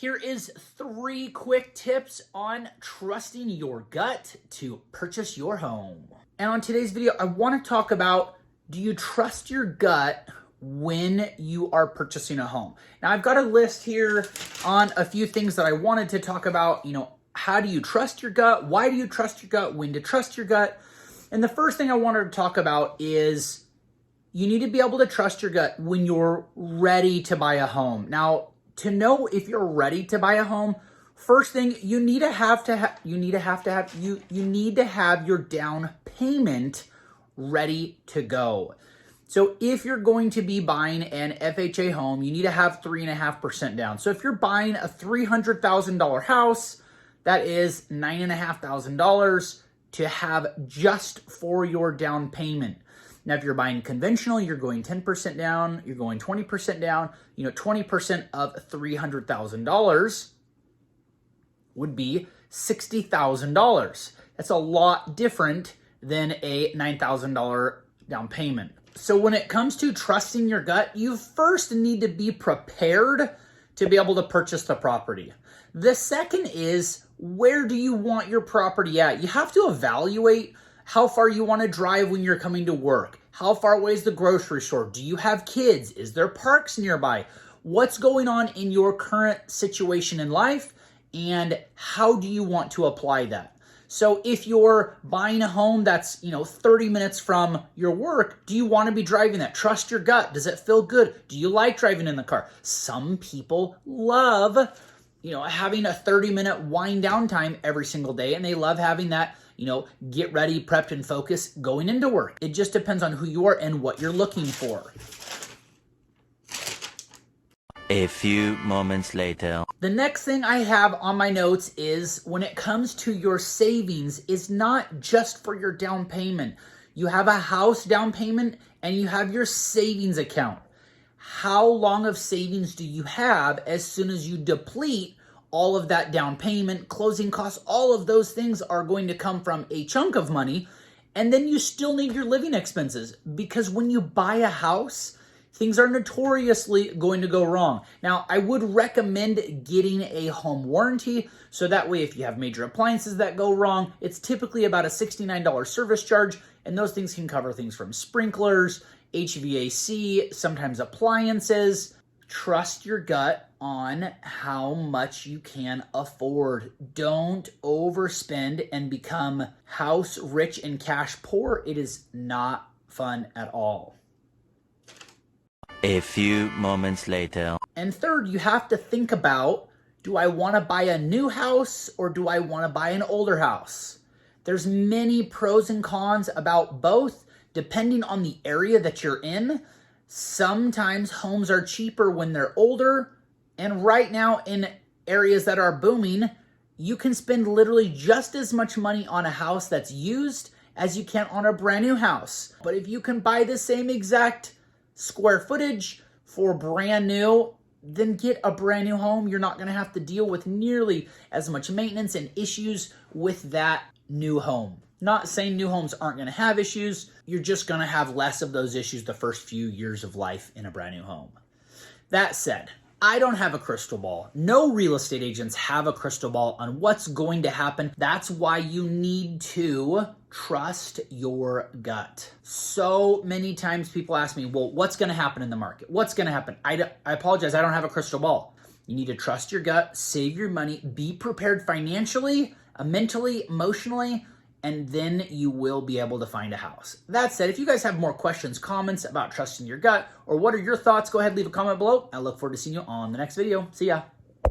Here is 3 quick tips on trusting your gut to purchase your home. And on today's video, I want to talk about, do you trust your gut when you are purchasing a home? Now, I've got a list here on a few things that I wanted to talk about. How do you trust your gut? Why do you trust your gut? When to trust your gut? And the first thing I wanted to talk about is you need to be able to trust your gut when you're ready to buy a home. Now, to know if you're ready to buy a home, first thing you need to have your down payment ready to go. So if you're going to be buying an FHA home, you need to have 3.5% down. So if you're buying a $300,000 house, that is $9,500 to have just for your down payment. Now, if you're buying conventional, you're going 10% down, you're going 20% down. 20% of $300,000 would be $60,000. That's a lot different than a $9,000 down payment. So when it comes to trusting your gut, you first need to be prepared to be able to purchase the property. The second is, where do you want your property at? You have to evaluate how far you want to drive when you're coming to work. How far away is the grocery store? Do you have kids? Is there parks nearby? What's going on in your current situation in life? And how do you want to apply that? So if you're buying a home that's, 30 minutes from your work, do you want to be driving that? Trust your gut. Does it feel good? Do you like driving in the car? Some people love, having a 30-minute wind down time every single day, and they love having that, get ready, prepped, and focused going into work. It just depends on who you are and what you're looking for. A few moments later. The next thing I have on my notes is, when it comes to your savings, is not just for your down payment. You have a house down payment and you have your savings account. How long of savings do you have as soon as you deplete all of that down payment, closing costs? All of those things are going to come from a chunk of money. And then you still need your living expenses, because when you buy a house, things are notoriously going to go wrong. Now, I would recommend getting a home warranty, so that way if you have major appliances that go wrong, it's typically about a $69 service charge, and those things can cover things from sprinklers, HVAC, sometimes appliances. Trust your gut on how much you can afford. Don't overspend and become house rich and cash poor. It is not fun at all. A few moments later. And third, you have to think about, do I want to buy a new house or do I want to buy an older house? There's many pros and cons about both, depending on the area that you're in. Sometimes homes are cheaper when they're older, and right now in areas that are booming, you can spend literally just as much money on a house that's used as you can on a brand new house. But if you can buy the same exact square footage for brand new, then get a brand new home. You're not going to have to deal with nearly as much maintenance and issues with that new home. Not saying new homes aren't going to have issues. You're just going to have less of those issues the first few years of life in a brand new home. That said, I don't have a crystal ball. No real estate agents have a crystal ball on what's going to happen. That's why you need to trust your gut. So many times people ask me, well, what's going to happen in the market? What's going to happen? I apologize. I don't have a crystal ball. You need to trust your gut, save your money, be prepared financially, mentally, emotionally, and then you will be able to find a house. That said, if you guys have more questions, comments about trusting your gut, or what are your thoughts, go ahead and leave a comment below. I look forward to seeing you on the next video. See ya.